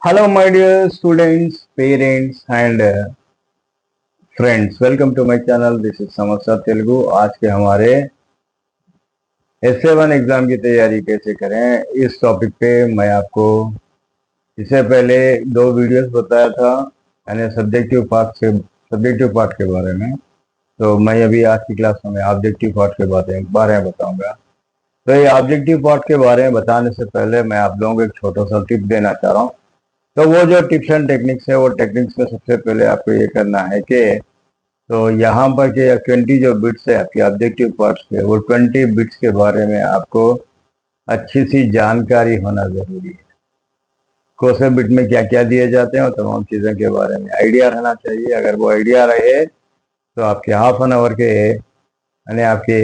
Hello, my dear students, parents, and friends. Welcome to my channel. This is समस्या तेलुगु। आज के हमारे S7 exam की तैयारी कैसे करें इस टॉपिक पे मैं आपको इससे पहले दो वीडियोस बताया था, यानी सब्जेक्टिव पार्ट के बारे में। तो मैं अभी आज की क्लास में ऑब्जेक्टिव पार्ट के बारे में बताऊंगा। तो ये ऑब्जेक्टिव पार्ट के बारे में बताने से पहले मैं आप लोगों को एक छोटा सा टिप देना चाह रहा हूँ। तो वो जो टिप्स एंड टेक्निक्स है, वो टेक्निक्स में सबसे पहले आपको ये करना है कि तो यहाँ पर के 20 जो बिट्स है आपके ऑब्जेक्टिव पार्ट्स के, वो 20 बिट्स के बारे में आपको अच्छी सी जानकारी होना जरूरी है। कौन से बिट में क्या क्या दिए जाते हैं और तमाम चीज़ों के बारे में आइडिया रहना चाहिए। अगर वो आइडिया रहे तो आपके हाफ एन आवर के, यानी आपके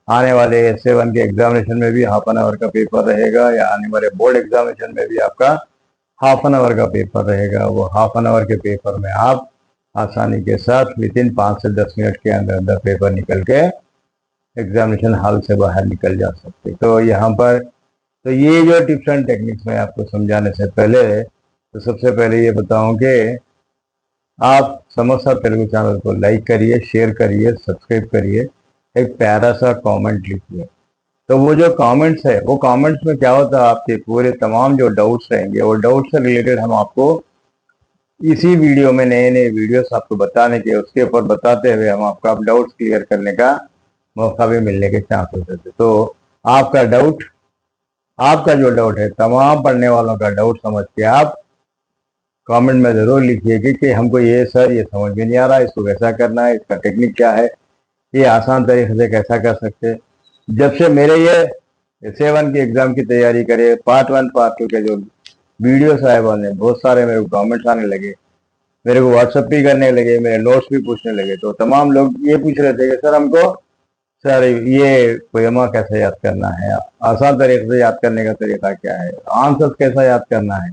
आने वाले S7 के एग्जामिनेशन में भी हाफ एन आवर का पेपर रहेगा, या आने वाले बोर्ड एग्जामिनेशन में भी आपका हाफ एन आवर का पेपर रहेगा। वो हाफ एन आवर के पेपर में आप आसानी के साथ विद इन 5 से 10 मिनट के अंदर अंदर पेपर निकल के एग्जामिनेशन हॉल से बाहर निकल जा सकते। तो यहाँ पर तो ये जो टिप्स एंड टेक्निक्स में आपको समझाने से पहले तो सबसे पहले ये बताऊं कि आप समस्या तेलुगु चैनल को लाइक करिए, शेयर करिए, सब्सक्राइब करिए, एक प्यारा सा कमेंट लिखिए। तो वो जो कमेंट्स है, वो कमेंट्स में क्या होता है, आपके पूरे तमाम जो डाउट्स रहेंगे, वो डाउट्स से रिलेटेड हम आपको इसी वीडियो में नए नए वीडियोस आपको बताने के, उसके ऊपर बताते हुए हम आपका डाउट्स क्लियर करने का मौका भी मिलने के चांसेस रहते। तो आपका जो डाउट है, तमाम पढ़ने वालों का डाउट समझ के आप कमेंट में जरूर लिखिए कि हमको ये सर ये समझ में नहीं आ रहा, इसको कैसा करना है, इसका टेक्निक क्या है, ये आसान तरीके से कैसा कर सकते। जब से मेरे ये S7 की एग्जाम की तैयारी करे, पार्ट 1 पार्ट 2 के जो वीडियो साहब ने बहुत सारे मेरे को कमेंट्स आने लगे, मेरे को व्हाट्सएप भी करने लगे, मेरे नोट्स भी पूछने लगे। तो तमाम लोग ये पूछ रहे थे कि सर ये पोएमा कैसे याद करना है, आसान तरीके से याद करने का तरीका क्या है, आंसर कैसा याद करना है,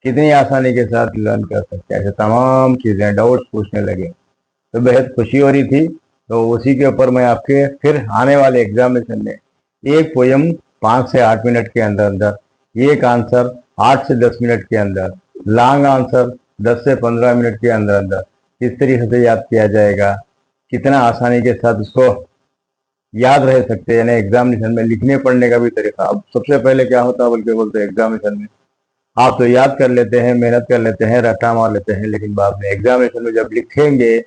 कितनी आसानी के साथ लर्न कर सकते हैं, ऐसे तमाम चीजें डाउट्स पूछने लगे। तो बेहद खुशी हो रही थी। तो उसी के ऊपर मैं आपके फिर आने वाले एग्जामिनेशन में एक पोयम 5 से 8 मिनट के अंदर अंदर, एक आंसर 8 से 10 मिनट के अंदर, लॉन्ग आंसर 10 से 15 मिनट के अंदर अंदर किस तरीके से याद किया जाएगा, कितना आसानी के साथ उसको याद रह सकते हैं, यानी एग्जामिनेशन में लिखने पढ़ने का भी तरीका। अब सबसे पहले क्या होता है बल्कि बोलते एग्जामिनेशन में आप तो याद कर लेते हैं, मेहनत कर लेते हैं, रट्टा मार लेते हैं, लेकिन बाद में एग्जामिनेशन में जब लिखेंगे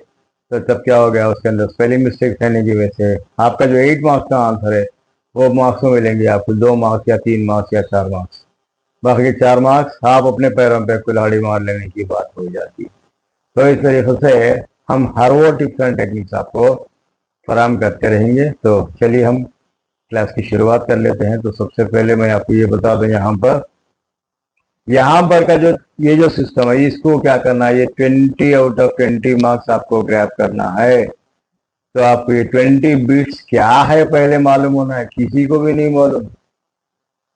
तो तब क्या हो गया, उसके अंदर स्पेलिंग मिस्टेक रहने की वजह से आपका जो 8 मार्क्स का आंसर है वो मार्क्स में मिलेंगे आपको 2 मार्क्स या 3 मार्क्स या 4 मार्क्स। बाकी 4 मार्क्स आप अपने पैरों पे कुल्हाड़ी मार लेने की बात हो जाती है। तो इस तरीके से हम हर वो टिप्स एंड टेक्निक्स आपको फराहम करते रहेंगे। तो चलिए हम क्लास की शुरुआत कर लेते हैं। तो सबसे पहले मैं आपको ये बता दूं, यहाँ पर का जो ये जो सिस्टम है, इसको क्या करना है, ये 20 आउट ऑफ 20 मार्क्स आपको ग्रैब करना है। तो आपको ये 20 बिट्स क्या है पहले मालूम होना है, किसी को भी नहीं मालूम।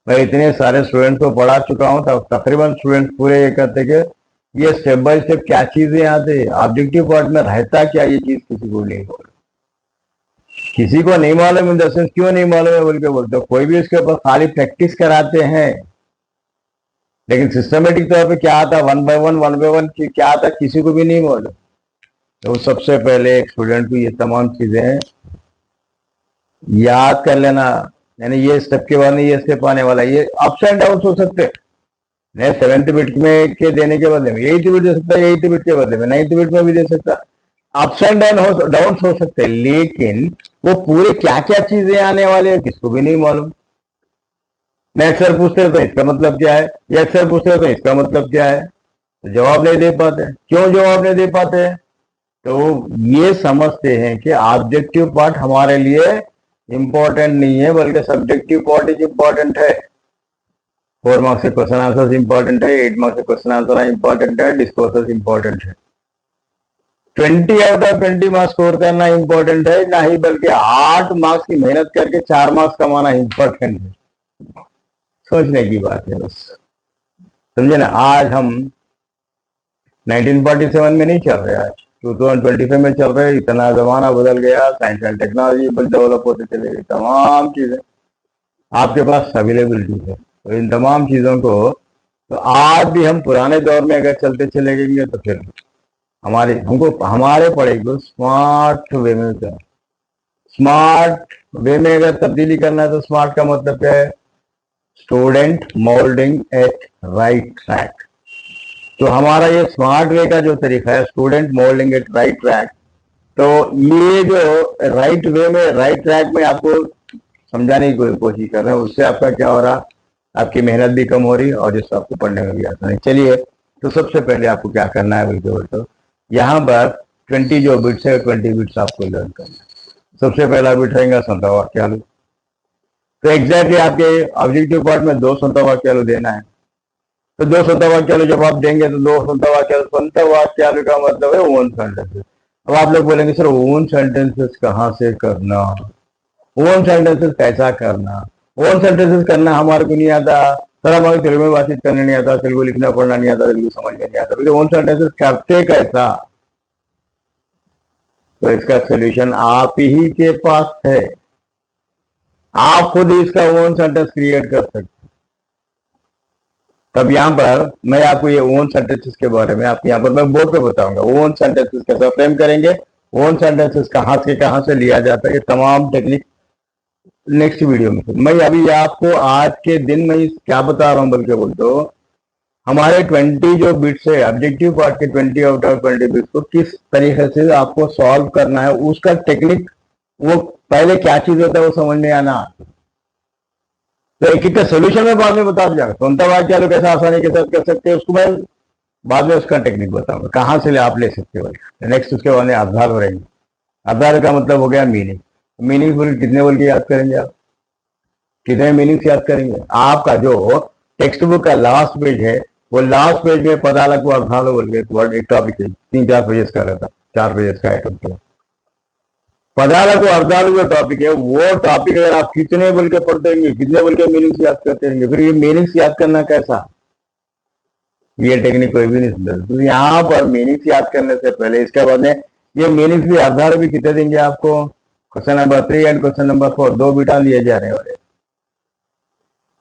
मैं इतने सारे स्टूडेंट्स को पढ़ा चुका हूँ, तब तकरीबन स्टूडेंट्स पूरे ये कहते कि ये स्टेप बाय स्टेप क्या चीजें आते हैं, ऑब्जेक्टिव पार्ट में रहता क्या, ये चीज किसी को नहीं मालूम। किसी को नहीं मालूम इन द सेंस क्यों नहीं मालूम है बोल के बोलते, कोई भी इसके ऊपर खाली प्रैक्टिस कराते हैं, लेकिन सिस्टमेटिक तौर पे क्या आता, वन बाय वन क्या आता, किसी को भी नहीं मालूम। तो सबसे पहले एक स्टूडेंट को ये तमाम चीजें याद कर लेना, यानी ये स्टेप के बाद में ये स्टेप आने वाला, ये अप्स एंड डाउन हो सकते हैं। 7th बिट में के देने के बदले में 8th बिट दे सकता है, 8th बिट के बदले में 9th बिट में भी दे सकता है। अप्स एंड डाउन हो सकते हैं, लेकिन वो पूरे क्या क्या चीजें आने वाले हैं किसको भी नहीं मालूम। नेक्स्ट सर पूछते हैं तो इसका मतलब क्या है, यस सर पूछते हैं तो इसका मतलब क्या है, तो जवाब नहीं दे पाते। क्यों जवाब नहीं दे पाते हैं? तो ये समझते हैं कि ऑब्जेक्टिव पार्ट हमारे लिए इंपॉर्टेंट नहीं है, बल्कि सब्जेक्टिव पार्ट इज इंपॉर्टेंट है। 4 मार्क्स के क्वेश्चन आंसर इंपॉर्टेंट है, 8 मार्क्स के क्वेश्चन आंसर इंपॉर्टेंट है, डिस्कोर्सेस इंपॉर्टेंट है। 20 आउट ऑफ 20 मार्क्स स्कोर करना इंपॉर्टेंट है नहीं, बल्कि 8 मार्क्स की मेहनत करके 4 मार्क्स कमाना इंपॉर्टेंट है। सोचने की बात है बस, समझे ना। आज हम 1947 में नहीं चल रहे, आज 2025 में चल रहे। इतना जमाना बदल गया, साइंस एंड टेक्नोलॉजी डेवलप होते चले गए, तमाम चीजें आपके पास अवेलेबिलिटी है। तो इन तमाम चीजों को तो आज भी हम पुराने दौर में अगर चलते चले गएंगे तो फिर हमारे पढ़ाई को स्मार्ट वे में करना। स्मार्ट वे में अगर तब्दीली करना है तो स्मार्ट का मतलब क्या है? Student moulding at right track. तो हमारा ये स्मार्ट वे का जो तरीका है, student moulding at right track, तो ये जो राइट वे में, राइट ट्रैक में आपको समझाने की कोशिश कर रहे हैं, उससे आपका क्या हो रहा? आपकी मेहनत भी कम हो रही है और जिससे आपको पढ़ने में भी आसानी। चलिए, तो सबसे पहले आपको क्या करना है बोल तो यहाँ पर 20 जो बिट्स है 20 बिट्स आपको लर्न करना है। सबसे पहला बिट रहेगा संता वाक्यालु। तो एग्जैक्टली आपके ऑब्जेक्टिव पार्ट में 2 संता वाक्यालु देना है। तो 2 संता वाक्यालु जब आप देंगे तो 2 संता वाक्यालु का मतलब है ओन सेंटेंसेस। अब आप लोग बोलेंगे सर ओन सेंटेंसेस कहाँ से करना, ओन सेंटेंसेस कैसा करना? ओन सेंटेंसेस करना हमारे को नहीं आता सर, हमारे तेलुगु में बातचीत करने नहीं आता, तेलुगु लिखना पढ़ना नहीं आता, तेलुगु समझ में नहीं आता, तो ओन सेंटेंसेस करते कैसा? तो इसका सोल्यूशन आप ही के पास है। आप खुद इसका ओन सेंटेंस क्रिएट कर सकते। तब यहाँ पर मैं आपको ये ओन सेंटेंसेस के बारे में आपको यहाँ पर मैं बोर्ड पे बताऊंगा। ओन सेंटेंसेस कैसे फ्रेम करेंगे, ओन सेंटेंसेस कहाँ से लिया जाता है, ये तमाम टेक्निक नेक्स्ट वीडियो में। मैं अभी आपको आज के दिन में क्या बता रहा हूँ बल्कि बोल तो हमारे 20 जो बिट्स है, ऑब्जेक्टिव पार्ट के 20 आउट ऑफ 20 बिट्स को किस तरीके से आपको सॉल्व करना है, उसका टेक्निक, वो पहले क्या चीज होता है वो समझने आना। तो एक एक सोल्यूशन में बाद में बता दिया, सुनता वाक्य लोग कैसे आसानी के साथ कर सकते हैं उसको मैं बाद में उसका टेक्निक बताऊंगा, कहाँ से आप ले सकते हो। नेक्स्ट उसके बाद आधार रहेंगे। आधार का मतलब हो गया मीनिंग। मीनिंग बोल कितने बोल के याद करेंगे आप? कितने मीनिंग्स याद करेंगे? आपका जो टेक्स्ट बुक का लास्ट पेज है, वो लास्ट पेज में पदाలకు अर्थाలు बोल के एक टॉपिक है, 3-4 पेजेस का रहता, 4 पेजेस का आइटम था। पदाలకు अर्थाలు का टॉपिक है, वो टॉपिक अगर आप कितने बोल के पढ़ते रहेंगे, कितने बोल के मीनिंग्स याद करते रहेंगे, फिर ये मीनिंग्स याद करना कैसा? ये टेक्निक कोई भी नहीं समझता। तो यहाँ पर मीनिंग्स याद करने से पहले इसके बाद में ये मीनिंग्स भी आधार भी कितने देंगे आपको? Question number 3 and question number 4 2 beta लिए जा रहे हैं।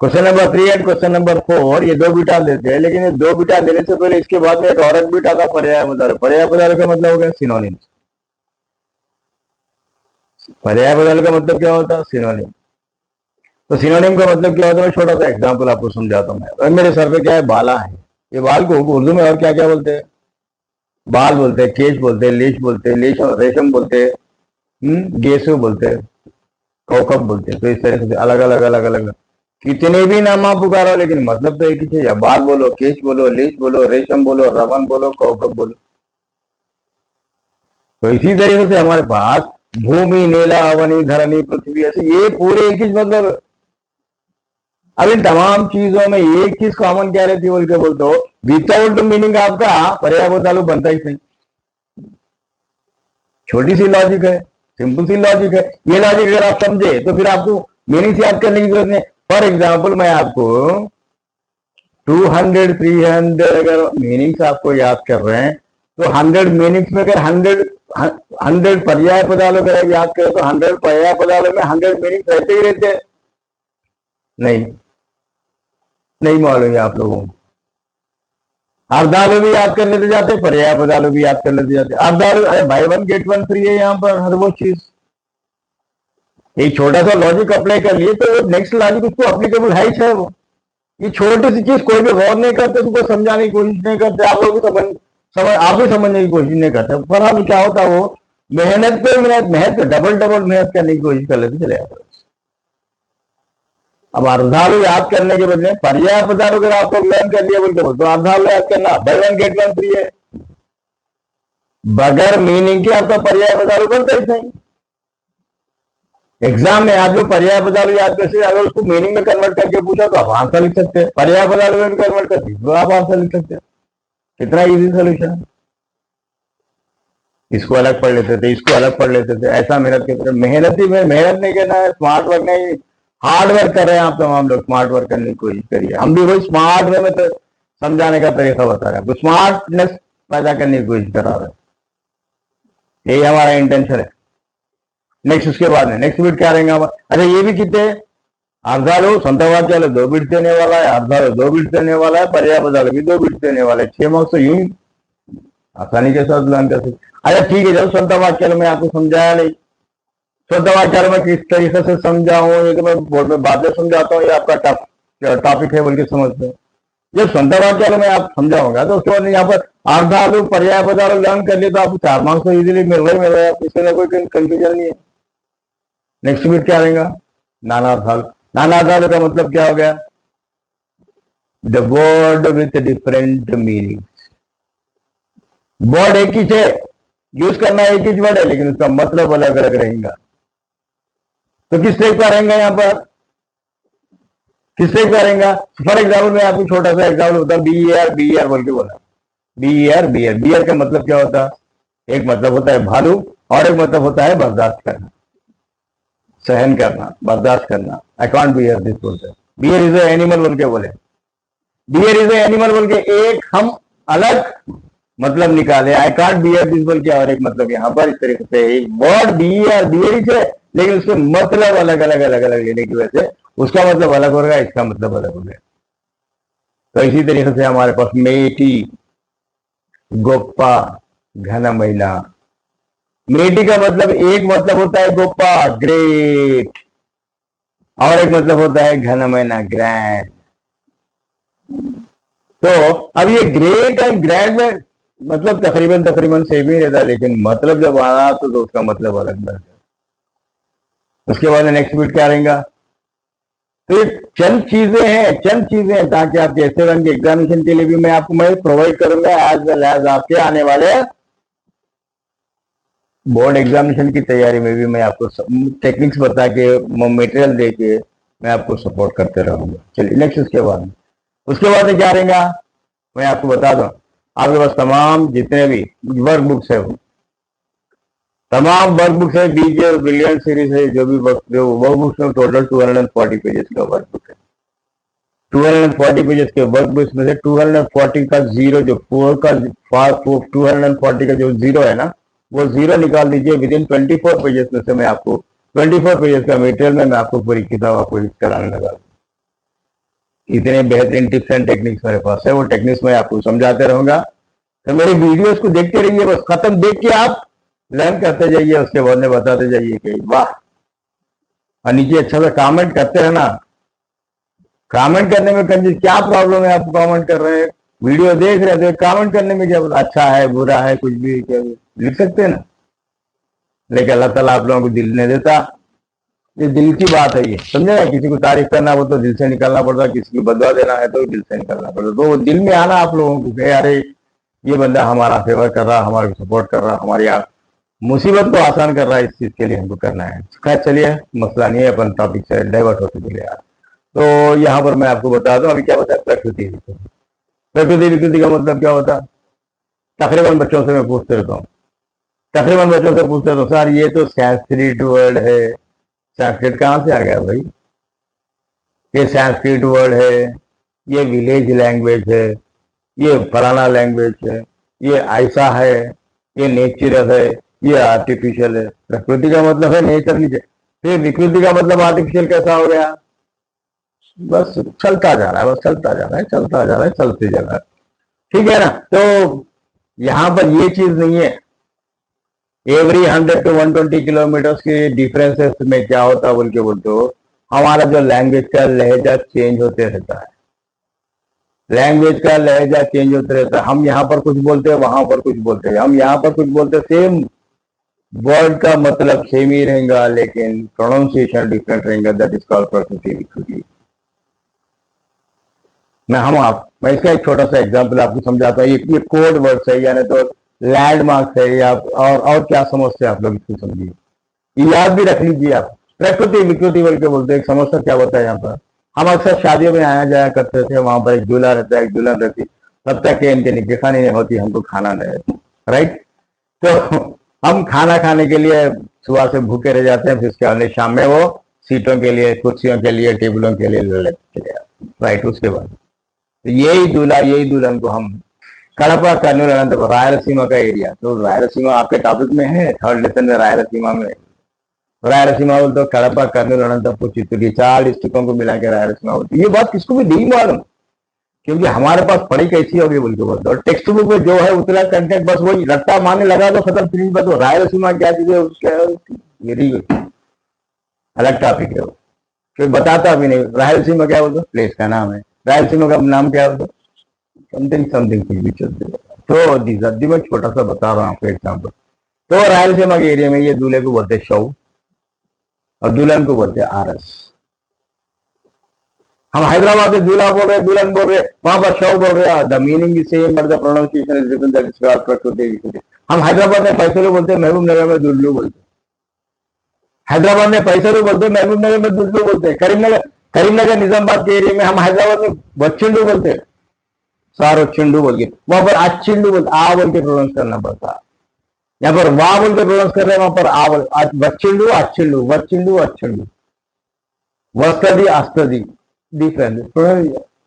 Question number 3 and question number 4 ये 2 बीटा देते हैं, लेकिन ये 2 बीटा देने से पहले इसके बाद में एक और एक बीटा का पर्याय बदल। पर्याय बदल का मतलब हो गया सिनोनिम। पर्याय बदल का मतलब क्या होता है? सिनोनिम। तो सिनोनिम का मतलब क्या होता है? छोटा सा एग्जाम्पल आपको समझाता हूँ मैं। मेरे सर पे क्या है? बाला है। ये बाल को उर्दू में और क्या क्या बोलते हैं? बाल बोलते हैं, केश बोलते हैं, लीश बोलते हैं, रेशम बोलते हैं, गेसु बोलते हैं, कौकब बोलते हैं। तो इस तरह से अलग अलग कितने भी नाम आप पुकारो लेकिन मतलब तो एक ही चीज है। बाल बोलो, केश बोलो, लीश बोलो, रेशम बोलो, रवन बोलो, कौकब बोलो। तो इसी तरीके से हमारे पास भूमि, नीला, अवनी, धरणी, पृथ्वी, ऐसे ये पूरे एक ही मतलब। अब इन तमाम चीजों में एक चीज कॉमन क्या रहती है बोल के बोलते हो? विदाउट मीनिंग आपका पर्याय तालु बनता ही नहीं। छोटी सी लॉजिक है, सिंपल सी लॉजिक है। ये लॉजिक अगर आप समझे तो फिर आपको मीनिंग याद करने की जरूरत नहीं। फॉर एग्जाम्पल मैं आपको 200 300 अगर मीनिंग्स आपको याद कर रहे हैं तो 100 मीनिंग्स में अगर 100 पर्याय पदालों का याद करें तो 100 पर्याय पदालों में 100 मीनिंग्स रहते ही रहते हैं। नहीं मालूम है आप लोगों को। अर्धालु भी याद कर लेते जाते, पर्याय पदालु भी याद कर लेते जाते। अर्धालु बाय 1 गेट 1 फ्री है यहाँ पर हर वो चीज। एक छोटा सा लॉजिक अप्लाई कर लिए तो नेक्स्ट लॉजिक उसको अप्लीकेबल है वो। ये छोटी सी चीज कोई भी गौर नहीं करते, उसको समझाने की कोशिश नहीं करते, आप लोग भी आप भी समझने की कोशिश नहीं करते। पर अब क्या होता है वो मेहनत पे मेहनत डबल मेहनत करने की कोशिश कर लेते चले जाते। अब अर्धालु याद करने के बदले पर्याय पदालु अगर आपको लर्न कर लिया बोलते तो अर्धालु याद करना बाय 1 गेट 1 फ्री है। बगैर मीनिंग के आपका पर्याय पदालु बनता ही नहीं। एग्जाम में आप लोग पर्याय पदालु याद करते, अगर उसको मीनिंग में कन्वर्ट करके पूछा तो आप आंसर लिख सकते हैं। पर्याय पदालु में कन्वर्ट करते तो आप आंसर लिख सकते हैं। कितना इजी सोल्यूशन है। इसको अलग पढ़ लेते थे, इसको अलग पढ़ लेते थे, ऐसा मेहनत करते। मेहनत नहीं करना है, स्मार्ट वर्क नहीं, हार्ड वर्क कर रहे हैं आप तमाम लोग। स्मार्ट वर्क करने की कोशिश करिए। हम भी वही स्मार्ट वे में तो समझाने का तरीका बता रहे हैं, तो स्मार्टनेस पैदा करने की कोशिश करा रहे हैं। यही हमारा इंटेंशन है। नेक्स्ट उसके बाद में नेक्स्ट वीट क्या रहेंगे? अच्छा ये भी कितने అర్థాలు సొంత వాక్యాలు 2 బిట్స్ देने वाला है, అర్థాలు 2 बिट्स देने वाला है, पर्याय पदाలు भी 2 बिट्स देने वाला है। 6 मार्क्स तो यूं आसानी के साथ लर्न कर सकते। अच्छा ठीक है, जब सొంత वाक्याలు में आपको समझाया नहीं, सొంత वाक्याలు में किस तरीके से समझाऊं, ये तो मैं बोर्ड में बाद में समझाता हूँ, ये आपका टॉपिक है बोल के समझते हैं। जब सొంత वाक्याలు में आप समझाऊंगा तो उसके बाद यहाँ पर अर्थालु पर्याय पदाలు लर्न कर लिए तो आपको 4 मार्क्स तो इजीली मिल रहे हैं, इसमें कोई कंफ्यूजन नहीं है। नेक्स्ट बिट क्या रहेगा, नानार्थालु। नानार्थालु का मतलब क्या हो गया, the word with different meaning. Word एक ही है, यूज करना एक ही वर्ड है, लेकिन उसका मतलब अलग अलग रहेगा। तो किस टाइप का रहेगा यहाँ पर, किस टाइप का रहेगा। फॉर एग्जाम्पल मैं आपको छोटा सा एग्जाम्पल बताऊं, बी आर बोल के बोला, बी आर का मतलब क्या होता है, एक मतलब होता है भालू और एक मतलब होता है बर्दाश्त करना, सहन करना, बर्दाश्त करना। आई कॉन्ट बियर दिस बोलते हैं, बियर इज ए एनिमल बोल के बोले, बियर इज ए एनिमल बोल के एक हम अलग मतलब निकाले, आई कॉन्ट बियर दिस बोल के और एक मतलब यहाँ पर इस तरीके से एक वर्ड बियर ही है, लेकिन उसके मतलब अलग अलग लेने की वजह से उसका मतलब अलग हो गया, इसका मतलब अलग हो गया। तो इसी तरीके से हमारे पास मेटी, गोप्पा, घनमैना। मेटी का मतलब एक मतलब होता है गोप्पा ग्रेट, और एक मतलब होता है घनमैना ग्रैंड। तो अब ये ग्रेट और ग्रैंड में मतलब तकरीबन सेम ही रहता है, लेकिन मतलब जब आ रहा तो उसका मतलब अलग बन जाता। उसके बाद नेक्स्ट बिट क्या रहेगा, तो ये चंद चीजें हैं ताकि आपके ऐसे रंग के एग्जामिनेशन के लिए भी मैं प्रोवाइड करूंगा, एज वेल एज आपके आने वाले बोर्ड एग्जामिनेशन की तैयारी में भी मैं आपको टेक्निक्स बता के, मटेरियल दे के मैं आपको सपोर्ट करते रहूंगा। चलिए नेक्स्ट, उसके बाद क्या रहेगा मैं आपको बता दूं, आपके पास तमाम जितने भी वर्क बुक्स है, तमाम वर्क बुक्स है, बीजे और ब्रिलियंट सीरीज है, जो वर्क बुक्स में टोटल 240 पेजेस का वर्क बुक है। 240 पेजेस के वर्क बुक्स में से 240 का जीरो, जो 240 का जो जीरो है ना, वो जीरो निकाल दीजिए। विद इन 24 पेजेस में से मैं आपको 24 पेजेस का मटेरियल में मैं आपको पूरी किताब आपको कराने लगा। इतने बेहतरीन टिप्स एंड टेक्निक्स मेरे पास है, वो टेक्निक्स मैं आपको समझाते रहूंगा। तो मेरी वीडियोस को देखते रहिए, बस खत्म देख के आप लर्न करते जाइए, उसके बाद में बताते जाइए कि वाह, और नीचे अच्छा सा कमेंट करते रहना। कमेंट करने में कंजूस क्या प्रॉब्लम है, आप कमेंट कर रहे हैं, वीडियो देख रहे थे, कमेंट करने में क्या अच्छा है बुरा है कुछ भी क्या लिख सकते हैं ना, लेकिन अल्लाह ताला आप लोगों को दिल नहीं देता। ये दिल की बात है, ये समझे ना। किसी को तारीफ करना हो तो दिल से निकलना पड़ता, किसी को बदवा देना है तो दिल से निकलना पड़ता। तो दिल में आना आप लोगों को, अरे ये बंदा हमारा फेवर कर रहा, हमारा सपोर्ट कर रहा, हमारी मुसीबत को आसान कर रहा है, इस चीज के लिए हमको करना है। खैर चलिए, मसला नहीं है, अपन टॉपिक से डाइवर्ट होते चले यार। तो यहाँ पर मैं आपको बता दूं, अभी क्या होता है प्रकृति विकृति का मतलब क्या होता है। तकरीबन बच्चों से मैं पूछते रहता हूँ, सर ये तो संस्कृत वर्ड है, संस्कृत कहाँ से आ गया भाई, ये संस्कृत वर्ड है, ये विलेज लैंग्वेज है, ये फलाना लैंग्वेज है, ये ऐसा है, ये नेचुरल है, ये आर्टिफिशियल है। प्रकृति का मतलब है नेचर नीचे, फिर विकृति का मतलब आर्टिफिशियल कैसा हो गया। बस चलता जा रहा है, चलते जा रहा है, ठीक है ना। तो यहाँ पर ये चीज नहीं है, एवरी 100 to 120 किलोमीटर के डिफरेंसेस में क्या होता है बोल के बोलते हो, हमारा जो लैंग्वेज का लहजा चेंज होते रहता है, हम यहाँ पर कुछ बोलते हैं, वहां पर कुछ बोलते हैं, हम यहाँ पर कुछ बोलते हैं, सेम वर्ड का मतलब सेम ही रहेगा, लेकिन प्रोनाउंसिएशन डिफरेंट रहेगा। दैट इज कॉल्ड प्रकृति विकृति। मैं इसका एक छोटा सा एग्जांपल आपको समझाता हूँ। ये कोड वर्ड्स है, यानी तो लैंडमार्क्स है, या और क्या समझते हैं आप लोग, इसको समझिए, याद भी रख लीजिए आप। प्रकृति विकृति बोल के बोलते हैं, एक समस्या क्या होता है यहाँ पर। हम अक्सर शादियों में आया जाया करते थे, वहां पर एक दूल्हा रहता है, एक दुल्हन रहती, तब तक कि इनके निकाह नहीं होती, हमको खाना नहीं रहता, राइट। तो हम खाना खाने के लिए सुबह से भूखे रह जाते हैं, फिर उसके अगले शाम में वो सीटों के लिए, कुर्सियों के लिए, टेबलों के लिए लड़ते हैं, राइट। उसके बाद तो यही दूल्हा यही दुल्हन को हम कड़पा कर्नूल अनंतपुर रायलसीमा का एरिया, तो रायलसीमा आपके टॉपिक में है, थर्ड लेसन में रायलसीमा में रायलसीमा बोलते कड़पा कर्नूल अनंतपुर चित्तूर, ये 4 डिस्ट्रिक्टों को मिला के रायलसीमा बोलते। ये बात किसको भी नहीं मालूम, क्योंकि हमारे पास पढ़ी कैसी होगी बोल के बोलते। और टेक्स्ट बुक में जो है उतना कंटेंट बस वही रट्टा मारने लगा तो खत्म, फिनिश बात। रायलसीमा क्या चीज है उसका वेरी अलग टॉपिक है, कोई बताता भी नहीं। रायलसीमा क्या बोलते, प्लेस का नाम है। रायलसीमा का नाम क्या होता, समथिंग समथिंग कुछ भी चलते। तो दिसदी में छोटा सा बता रहा हूँ आपको एग्जाम्पल। तो रायलसीमा के एरिया में ये दूल्हे को बोलते शव और दुल्हन को बोलते आरस। हम हैदराबाद में दूल्हा बोल रहे, दुल्हन बोल रहे, वहां पर शव बोल रहे। The meaning is same but the pronunciation is different, that is प्रकृति। हम हैदराबाद में पैसलू बोलते, महबूब नगर में दुल्लू बोलते। हैदराबाद में पैसलू बोलते, महबूब नगर में दुल्लू बोलते। करीमनगर निजामाबाद के एरिया में हम हैदराबाद में बच्चिंडू बोलते, सारो चिंडू बोल के। वहां पर आचिंडू बोलते, आ बोल के प्रोनाउंस करना पड़ता। यहाँ पर वाह बोल के प्रोनाउंस कर रहे हैं, वहां पर आ बोल, बच्चिंडू आचिंडू, बच्चिंडू अच्छिंडू, वस्तदी आस्तदी डिफरेंट।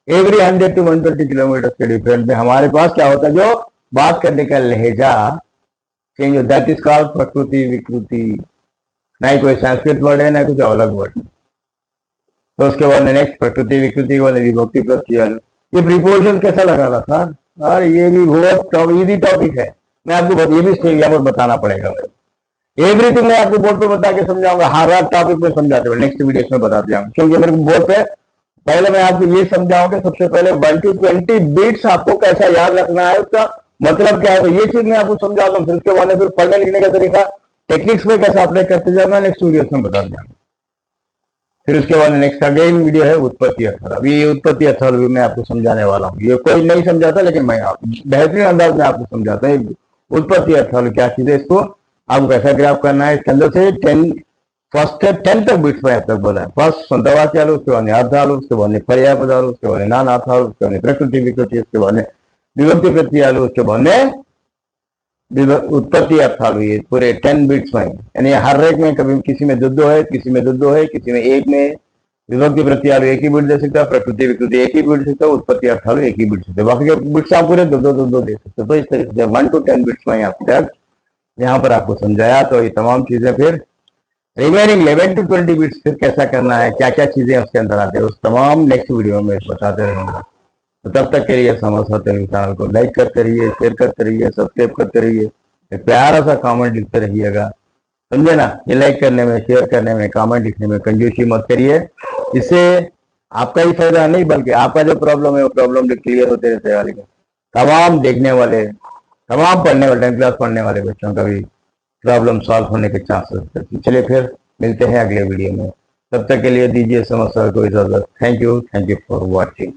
एवरी 100 to 120 किलोमीटर के डिफरेंस में हमारे पास क्या होता है, जो बात करने का लहजा चेंज होता है। दैट इज कॉल्ड प्रकृति विकृति। ना ही कोई संस्कृत वर्ड है ना कुछ अलग वर्ड। तो उसके बाद नेक्स्ट प्रकृति विकृति वाले विभक्ति प्रत्यय। ये प्रीपोजिशन कैसा लगा रहा था, और ये भी बहुत इजी टॉपिक है। मैं आपको ये भी यहाँ पर बताना पड़ेगा। एवरीथिंग मैं आपको बोर्ड पे बता के समझाऊंगा, हर टॉपिक में समझाते हुए नेक्स्ट वीडियो में बताते जाऊंगा। क्योंकि मेरे को बोर्ड पे पहले मैं आपको ये समझाऊंगा, सबसे पहले 1 to 20 बिट्स आपको कैसा याद रखना है, उसका मतलब क्या है, तो ये चीज मैं आपको समझाता हूँ। फिर उसके बाद फिर पढ़ने लिखने का तरीका टेक्निक्स में कैसे अप्लाई करते जाना नेक्स्ट वीडियो में बता जाऊंगा। फिर उसके बाद नेक्स्ट अगेन वीडियो है उत्पत्ति अर्थात। अभी ये उत्पत्ति अर्थात भी मैं आपको समझाने वाला हूँ। ये कोई नहीं समझाता, लेकिन मैं बेहतरीन अंदाज में आपको समझाता हूँ उत्पत्ति अर्थात क्या चीज है, इसको आपको कैसा ग्राफ करना है। इसके अंदर से 10 तक बिट्स में अब तक बोला है। फर्स्ट संतवाद चालू, उसके बाद अर्थ आलू, उसके बाद पर्याय पद आलू, उसके बाद नान अर्थ आलू, उसके बाद प्रकृति विकृति, उसके बाद विभक्ति प्रत्यय आलू, उसके बाद उत्पत्ति अर्थ आलू। ये पूरे 10 बिट्स में, यानी हर एक में कभी किसी में दो है, किसी में दो है, किसी में एक में। विभक्ति प्रत्यय आलू एक ही बिट दे सकता है, प्रकृति विकृति एक ही बिट दे सकता है, उत्पत्ति अर्थ आलू एक ही बिट सकते, बाकी के बिट्स आप पूरे दो दे सकते। तो इस तरीके से 1 to 10 बिट्स में यहाँ पर आपको समझाया। तो ये तमाम चीजें फिर रिमेनिंग 11 to 20 बिट्स फिर कैसा करना है, क्या क्या चीजें उसके अंदर आते हैं, उस तमाम नेक्स्ट वीडियो में बताते रहूंगा। तो तब तक के लिए समझ चैनल को लाइक करते रहिए, शेयर करते रहिए, सब्सक्राइब करते रहिए, एक प्यारा सा कमेंट लिखते रहिएगा, समझे ना। ये लाइक करने में, शेयर करने में, कमेंट लिखने में कंजूसी मत करिए। इससे आपका ही फायदा नहीं, बल्कि आपका जो प्रॉब्लम है वो प्रॉब्लम क्लियर होते रहते हैं। तमाम देखने वाले, तमाम पढ़ने वाले, 10th क्लास पढ़ने वाले बच्चों का भी प्रॉब्लम सॉल्व होने के चांसेस रहते हैं। चलिए फिर मिलते हैं अगले वीडियो में, तब तक के लिए दीजिए समस्या को इजाजत। Thank you for watching.